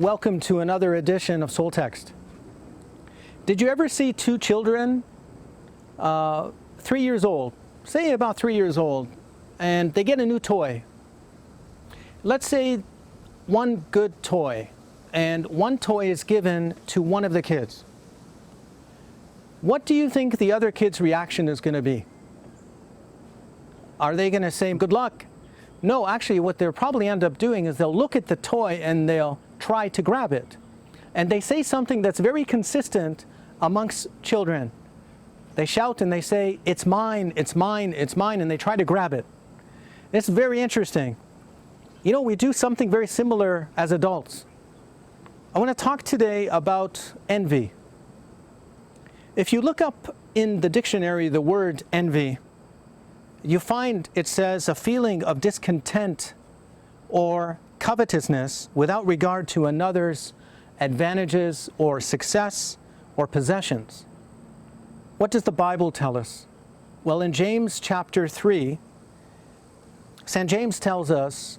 Welcome to another edition of Soul Text. Did you ever see two children, 3 years old, say about 3 years old, and they get a new toy? Let's say one good toy, and one toy is given to one of the kids. What do you think the other kid's reaction is going to be? Are they going to say, good luck? No, actually what they'll probably end up doing is they'll look at the toy and they'll try to grab it. And they say something that's very consistent amongst children. They shout and they say, it's mine, it's mine, it's mine, and they try to grab it. It's very interesting. You know, we do something very similar as adults. I want to talk today about envy. If you look up in the dictionary the word envy, you find it says a feeling of discontent or covetousness without regard to another's advantages or success or possessions. What does the Bible tell us? Well, in James chapter 3, St. James tells us,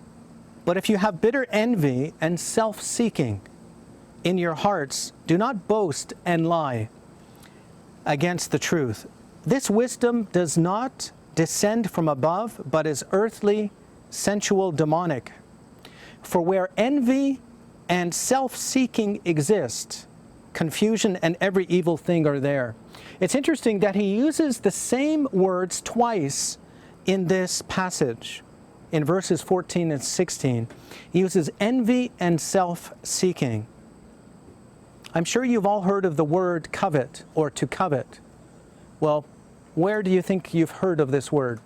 but if you have bitter envy and self-seeking in your hearts, do not boast and lie against the truth. This wisdom does not descend from above, but is earthly, sensual, demonic. For where envy and self-seeking exist, confusion and every evil thing are there. It's interesting that he uses the same words twice in this passage. In verses 14 and 16, he uses envy and self-seeking. I'm sure you've all heard of the word covet or to covet. Well, where do you think you've heard of this word?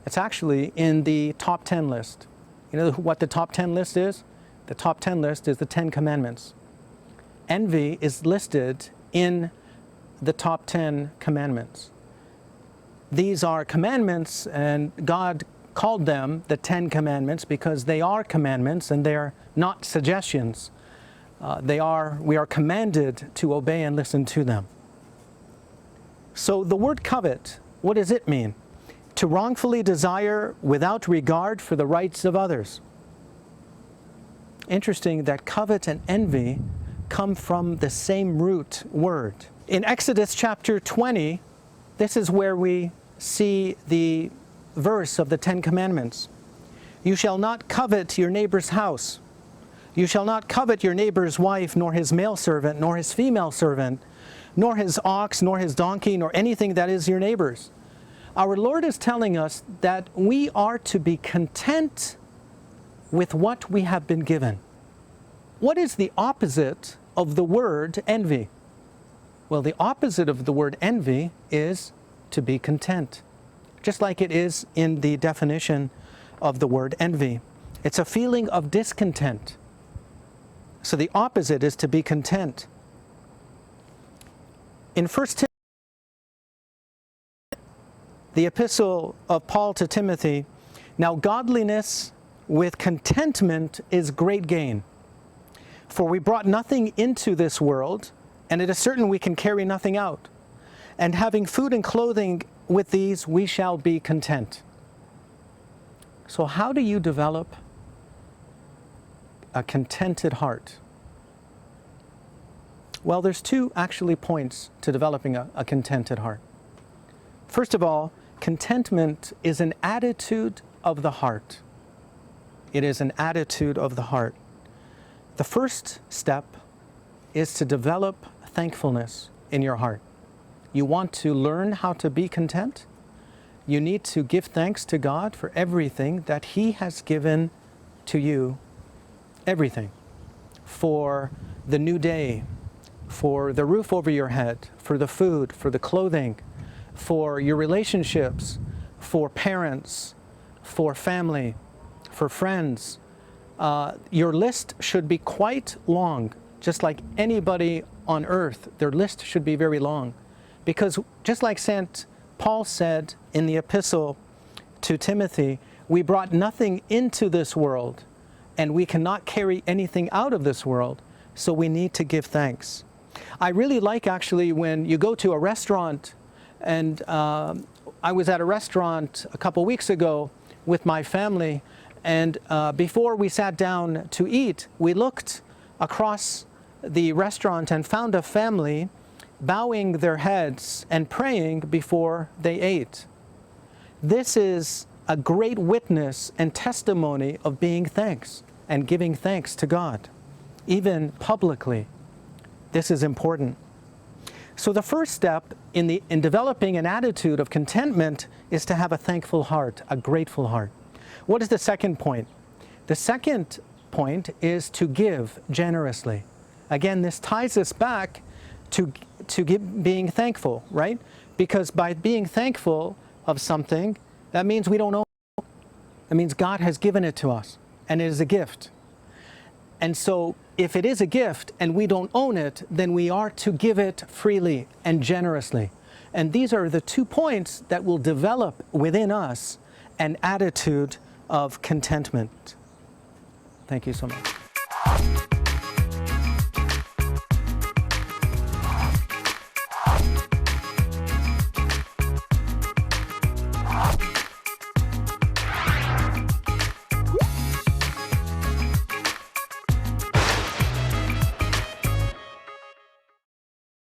It's actually in the top 10 list. You know what the top 10 list is? The top 10 list is the 10 commandments. Envy is listed in the top 10 commandments. These are commandments, and God called them the 10 commandments because they are commandments and they're not suggestions. We are commanded to obey and listen to them. So the word covet, what does it mean? To wrongfully desire without regard for the rights of others. Interesting that covet and envy come from the same root word. In Exodus chapter 20, this is where we see the verse of the 10 commandments. You shall not covet your neighbor's house. You shall not covet your neighbor's wife, nor his male servant, nor his female servant, nor his ox, nor his donkey, nor anything that is your neighbor's. Our Lord is telling us that we are to be content with what we have been given. What is the opposite of the word envy? Well, the opposite of the word envy is to be content, just like it is in the definition of the word envy. It's a feeling of discontent. So the opposite is to be content. In 1 Timothy, the epistle of Paul to Timothy, now godliness with contentment is great gain. For we brought nothing into this world, and it is certain we can carry nothing out. And having food and clothing, with these we shall be content. So how do you develop a contented heart? Well, there's two actually points to developing a contented heart. First of all, contentment is an attitude of the heart. It is an attitude of the heart. The first step is to develop thankfulness in your heart. You want to learn how to be content? You need to give thanks to God for everything that He has given to you. Everything. For the new day, for the roof over your head, for the food, for the clothing, for your relationships, for parents, for family, for friends. Your list should be quite long, just like anybody on earth. Their list should be very long. Because just like St. Paul said in the epistle to Timothy, we brought nothing into this world, and we cannot carry anything out of this world, so we need to give thanks. I really like actually when you go to a restaurant, and I was at a restaurant a couple weeks ago with my family, and before we sat down to eat, we looked across the restaurant and found a family bowing their heads and praying before they ate. This is a great witness and testimony of being thanks and giving thanks to God, even publicly. This is important. So the first step in developing an attitude of contentment is to have a thankful heart, a grateful heart. What is the second point? The second point is to give generously. Again, this ties us back to being thankful, right? Because by being thankful of something, that means we don't own it. That means God has given it to us, and it is a gift. And so if it is a gift and we don't own it, then we are to give it freely and generously. And these are the 2 points that will develop within us an attitude of contentment. Thank you so much.